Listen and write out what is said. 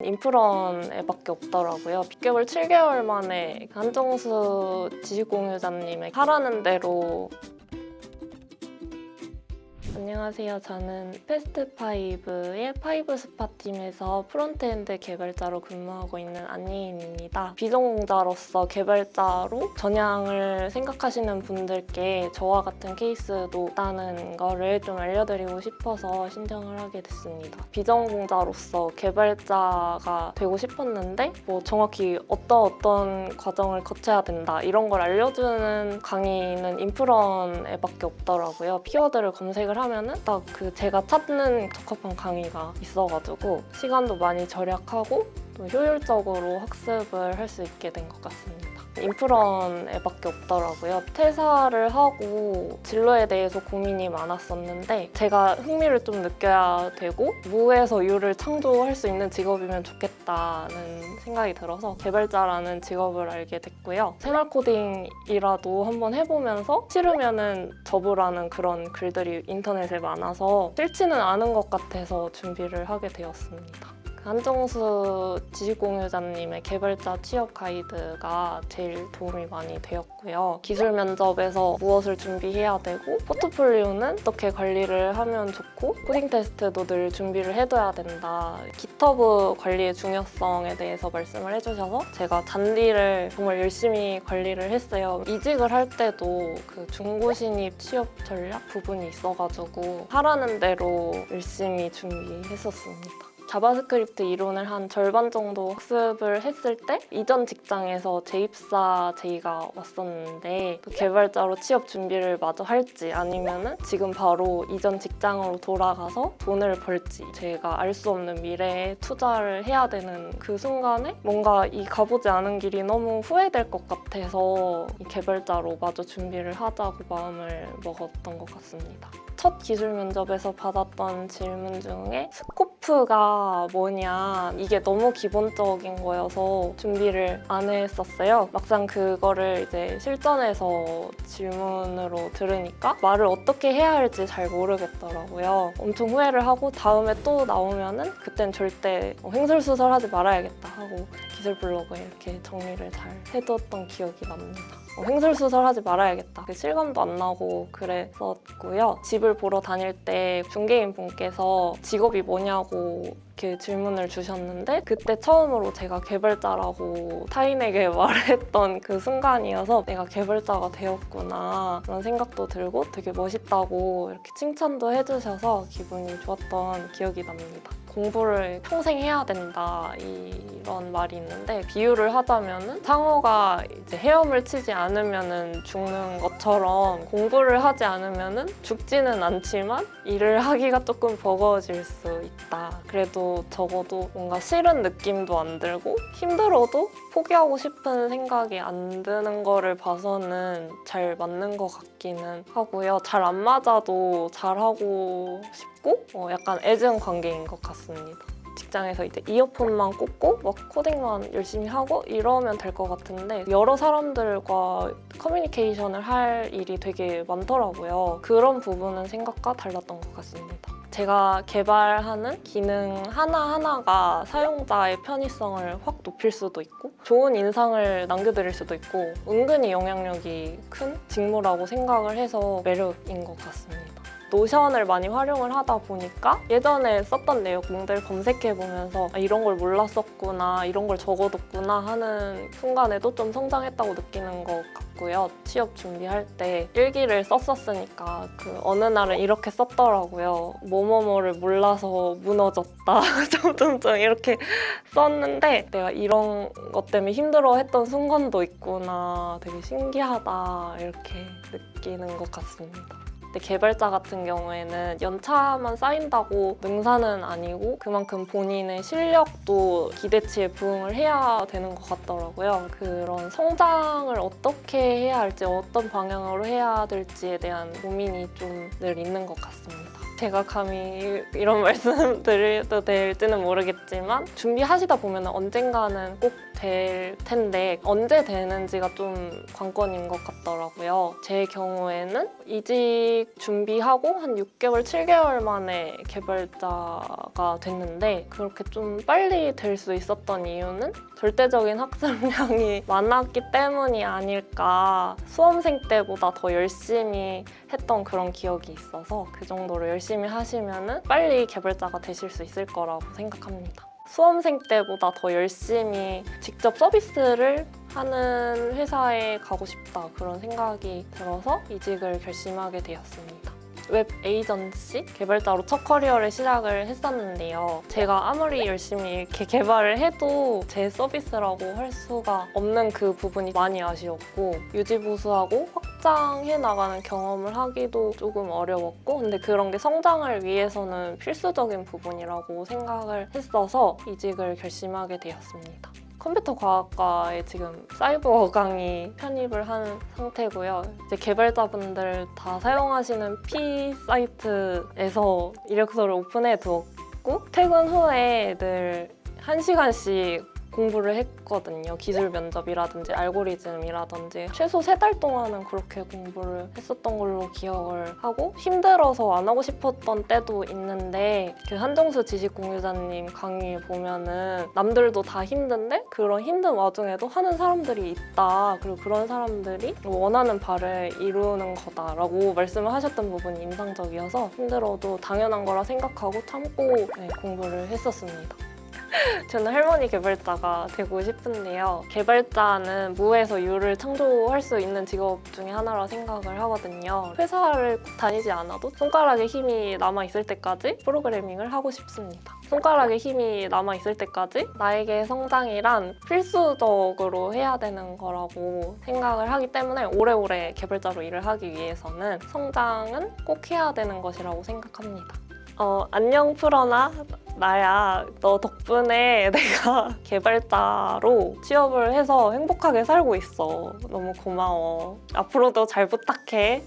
인프런에밖에 없더라고요. 6개월, 7개월 만에 한정수 지식공유자님의 하라는 대로. 안녕하세요. 저는 패스트5의 파이브스팟팀에서 프론트엔드 개발자로 근무하고 있는 안예인입니다. 비전공자로서 개발자로 전향을 생각하시는 분들께 저와 같은 케이스도 있다는 거를 좀 알려드리고 싶어서 신청을 하게 됐습니다. 비전공자로서 개발자가 되고 싶었는데 정확히 어떤 과정을 거쳐야 된다 이런 걸 알려주는 강의는 인프런에밖에 없더라고요. 키워드를 검색을 하면은 딱 제가 찾는 적합한 강의가 있어가지고 시간도 많이 절약하고 또 효율적으로 학습을 할 수 있게 된 것 같습니다. 인프런에밖에 없더라고요. 퇴사를 하고 진로에 대해서 고민이 많았었는데 제가 흥미를 좀 느껴야 되고 무에서 유를 창조할 수 있는 직업이면 좋겠다는 생각이 들어서 개발자라는 직업을 알게 됐고요. 생활 코딩이라도 한번 해보면서 싫으면은 접으라는 그런 글들이 인터넷에 많아서 싫지는 않은 것 같아서 준비를 하게 되었습니다. 한정수 지식공유자님의 개발자 취업 가이드가 제일 도움이 많이 되었고요. 기술 면접에서 무엇을 준비해야 되고 포트폴리오는 어떻게 관리를 하면 좋고 코딩 테스트도 늘 준비를 해둬야 된다. 깃허브 관리의 중요성에 대해서 말씀을 해주셔서 제가 잔디를 정말 열심히 관리를 했어요. 이직을 할 때도 중고 신입 취업 전략 부분이 있어가지고 하라는 대로 열심히 준비했었습니다. 자바스크립트 이론을 한 절반 정도 학습을 했을 때 이전 직장에서 재입사 제의가 왔었는데 개발자로 취업 준비를 마저 할지 아니면은 지금 바로 이전 직장으로 돌아가서 돈을 벌지 제가 알 수 없는 미래에 투자를 해야 되는 그 순간에 뭔가 이 가보지 않은 길이 너무 후회될 것 같아서 이 개발자로 마저 준비를 하자고 마음을 먹었던 것 같습니다. 첫 기술 면접에서 받았던 질문 중에 스코프가 뭐냐 이게 너무 기본적인 거여서 준비를 안 했었어요. 막상 그거를 이제 실전에서 질문으로 들으니까 말을 어떻게 해야 할지 잘 모르겠더라고요. 엄청 후회를 하고 다음에 또 나오면은 그땐 절대 횡설수설하지 말아야겠다 하고 기술 블로그에 이렇게 정리를 잘 해두었던 기억이 납니다. 횡설수설하지 말아야겠다. 실감도 안 나고 그랬었고요. 집을 보러 다닐 때 중개인 분께서 직업이 뭐냐고 이렇게 질문을 주셨는데 그때 처음으로 제가 개발자라고 타인에게 말했던 그 순간이어서 내가 개발자가 되었구나 그런 생각도 들고 되게 멋있다고 이렇게 칭찬도 해주셔서 기분이 좋았던 기억이 납니다. 공부를 평생 해야 된다 이런 말이 있는데 비유를 하자면은 상어가 이제 헤엄을 치지 않으면은 죽는 것처럼 공부를 하지 않으면은 죽지는 않지만 일을 하기가 조금 버거워질 수 있다. 그래도 적어도 뭔가 싫은 느낌도 안 들고 힘들어도 포기하고 싶은 생각이 안 드는 거를 봐서는 잘 맞는 것 같기는 하고요. 잘 안 맞아도 잘하고 싶고 약간 애증 관계인 것 같습니다. 직장에서 이제 이어폰만 꽂고 막 코딩만 열심히 하고 이러면 될 것 같은데 여러 사람들과 커뮤니케이션을 할 일이 되게 많더라고요. 그런 부분은 생각과 달랐던 것 같습니다. 제가 개발하는 기능 하나하나가 사용자의 편의성을 확 높일 수도 있고 좋은 인상을 남겨드릴 수도 있고 은근히 영향력이 큰 직무라고 생각을 해서 매력인 것 같습니다. 노션을 많이 활용을 하다 보니까 예전에 썼던 내용들 검색해보면서 이런 걸 몰랐었구나, 이런 걸 적어뒀구나 하는 순간에도 좀 성장했다고 느끼는 것 같고요. 취업 준비할 때 일기를 썼었으니까 어느 날은 이렇게 썼더라고요. 뭐뭐뭐를 몰라서 무너졌다. 점점점 이렇게 썼는데 내가 이런 것 때문에 힘들어했던 순간도 있구나. 되게 신기하다 이렇게 느끼는 것 같습니다. 근데 개발자 같은 경우에는 연차만 쌓인다고 능사는 아니고 그만큼 본인의 실력도 기대치에 부응을 해야 되는 것 같더라고요. 그런 성장을 어떻게 해야 할지 어떤 방향으로 해야 될지에 대한 고민이 좀 늘 있는 것 같습니다. 제가 감히 이런 말씀 드려도 될지는 모르겠지만 준비하시다 보면 언젠가는 꼭 될 텐데 언제 되는지가 좀 관건인 것 같더라고요. 제 경우에는 이직 준비하고 한 6개월, 7개월 만에 개발자가 됐는데 그렇게 좀 빨리 될 수 있었던 이유는 절대적인 학습량이 많았기 때문이 아닐까. 수험생 때보다 더 열심히 했던 그런 기억이 있어서 그 정도로 열심히 하시면 빨리 개발자가 되실 수 있을 거라고 생각합니다. 수험생 때보다 더 열심히 직접 서비스를 하는 회사에 가고 싶다 그런 생각이 들어서 이직을 결심하게 되었습니다. 웹 에이전시 개발자로 첫 커리어를 시작을 했었는데요. 제가 아무리 열심히 이렇게 개발을 해도 제 서비스라고 할 수가 없는 그 부분이 많이 아쉬웠고 유지보수하고 확장해 나가는 경험을 하기도 조금 어려웠고 근데 그런 게 성장을 위해서는 필수적인 부분이라고 생각을 했어서 이직을 결심하게 되었습니다. 컴퓨터 과학과에 지금 사이버 어강이 편입을 한 상태고요. 이제 개발자분들 다 사용하시는 P 사이트에서 이력서를 오픈해 두었고 퇴근 후에 늘 1시간씩 공부를 했거든요. 기술 면접이라든지 알고리즘이라든지 최소 3달 동안은 그렇게 공부를 했었던 걸로 기억을 하고 힘들어서 안 하고 싶었던 때도 있는데 그 한정수 지식공유자님 강의 보면은 남들도 다 힘든데 그런 힘든 와중에도 하는 사람들이 있다. 그리고 그런 사람들이 원하는 바를 이루는 거다라고 말씀을 하셨던 부분이 인상적이어서 힘들어도 당연한 거라 생각하고 참고 공부를 했었습니다. 저는 할머니 개발자가 되고 싶은데요. 개발자는 무에서 유를 창조할 수 있는 직업 중에 하나라 생각을 하거든요. 회사를 꼭 다니지 않아도 손가락에 힘이 남아있을 때까지 프로그래밍을 하고 싶습니다. 손가락에 힘이 남아있을 때까지 나에게 성장이란 필수적으로 해야 되는 거라고 생각을 하기 때문에 오래오래 개발자로 일을 하기 위해서는 성장은 꼭 해야 되는 것이라고 생각합니다. 안녕 프로나 나야. 너 덕분에 내가 개발자로 취업을 해서 행복하게 살고 있어. 너무 고마워. 앞으로도 잘 부탁해.